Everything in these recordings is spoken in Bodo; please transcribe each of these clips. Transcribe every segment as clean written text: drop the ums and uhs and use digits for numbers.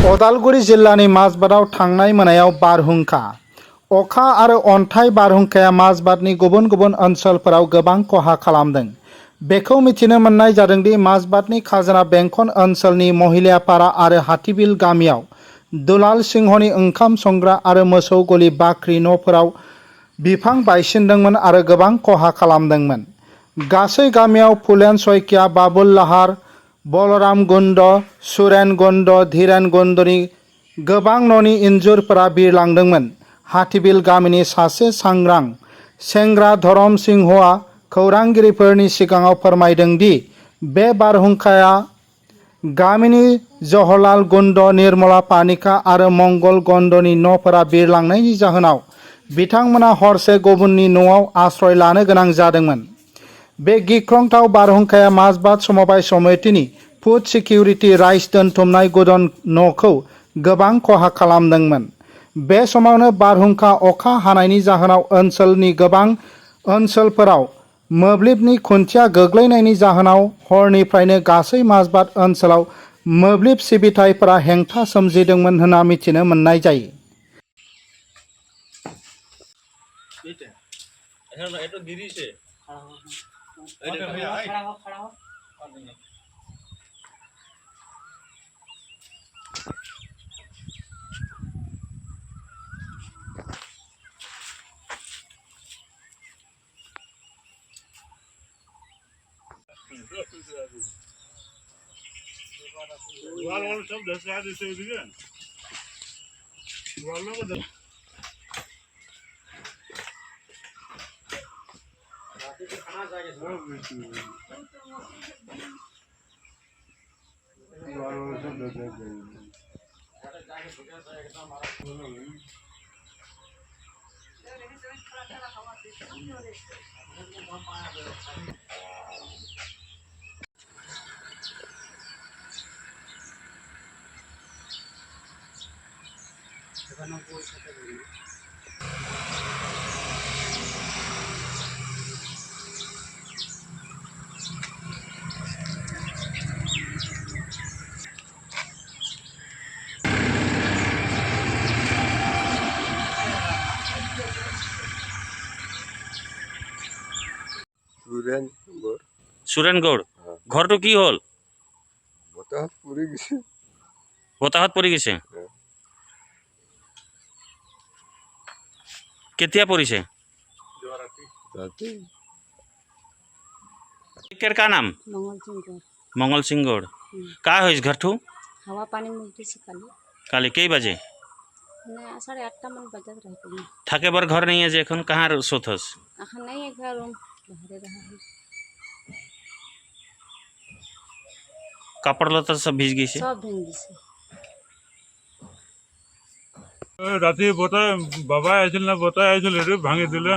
उदालगुरि जिल्लानि माजबादाव थांनाय मोनायाव बारहुंखा अखा आरो अन्थाइ बारहुंखाया माजबादनि गुबुन गुबुन ओनसोलफोराव गोबां खहा खालामदों। बेखौ मिथिनो मोननाय जादोंदि माजबादनि खाजोना बेंखन ओनसोलनि महिलापारा आरो हाथिबिल गामियाव दुलाल सिंहनि ओंखाम संग्रा आरो मोसौ गलि बाख्रि न'फोराव बिफां बायसिनदोंमोन आरो गोबां खहा खालामदोंमोन। गासै गामियाव फुलेन सयकिया, बाबुल लाहार, बलराम गुन्द, सुरेन गुन्द, धीरेन गुन्दनि गोबां न'नि इन्जुरफोरा बिरलांदोंमोन। हाथिबिल गामिनि सासे सांग्रां सेंग्रा धरम सिंहआ खौरांगिरिफोरनि सिगाङाव फोरमायदों दि बे बारहुंखाया गामिनि जहरलाल गुन्द, निर्मला पानिका आरो मंगल गुन्दनि न'फोरा बिरलांनायनि जाहोनाव बिथांमोना हरसे गुबुननि न'आव आश्रय लानो गोनां जादोंमोन। बे गिख्रंथाव बारहुंखाया माजबाद समबाय समितिनि फुड सिकिउरिटि राइस दोनथुमनाय गुदन न'खौ गोबां खहा खालामदोंमोन। बे समावनो बारहुंखा अखा हानायनि जाहोनाव ओनसोलनि गोबां ओनसोलफोराव मोब्लिबनि खुन्थिया गोग्लैनायनि जाहोनाव हरनिफ्रायनो गासै माजबाद ओनसोलाव मोब्लिब सिबिथायफोरा हेंथा सोमजिदोंमोन होनना मिथिनो मोननाय जायो। সুৰেন গৌৰ ঘৰটো কি হ'ল? বতাহত পৰি গৈছে। কেতিয়া পৰিছে? का नाम? मंगल सिंह गौड़। का हो घर ठू? हवा पानी मिलती से काली कई बजे? 8:30 मन बजत रहते हैं। थाके बर घर नहीं है जे एखन कहाँ सोथस? अखन नहीं है घर, रूम बाहर रहा है। कपड़ लता सब भीज गई से? सब भीज गई से। राती बता बाबा आइছিল না বতা আইছিল রে ভাঙি দিলে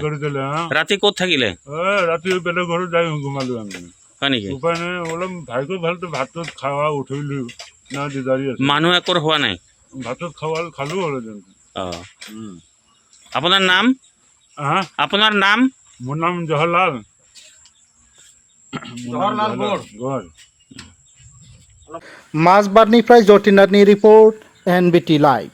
করে দিলে। হ্যাঁ রাতে কোথা থাকিলে? রাতি বেলে ঘরে যাই ঘুমালো আমি। হয় নেকি? উপায় নাই, বললাম ভাইকে ভালো তো ভাত খাওয়া উঠইলি না দিদারি আছে। মানুহ একর হোৱা নাই? ভাত খাওয়া খালো হলো যেন। আপোনাৰ নাম? হ্যাঁ আপোনাৰ নাম? মোর নাম জহরলাল গড়। माजबादनिफ्राय जतिनाथनि रिपर्ट NBT लाइव।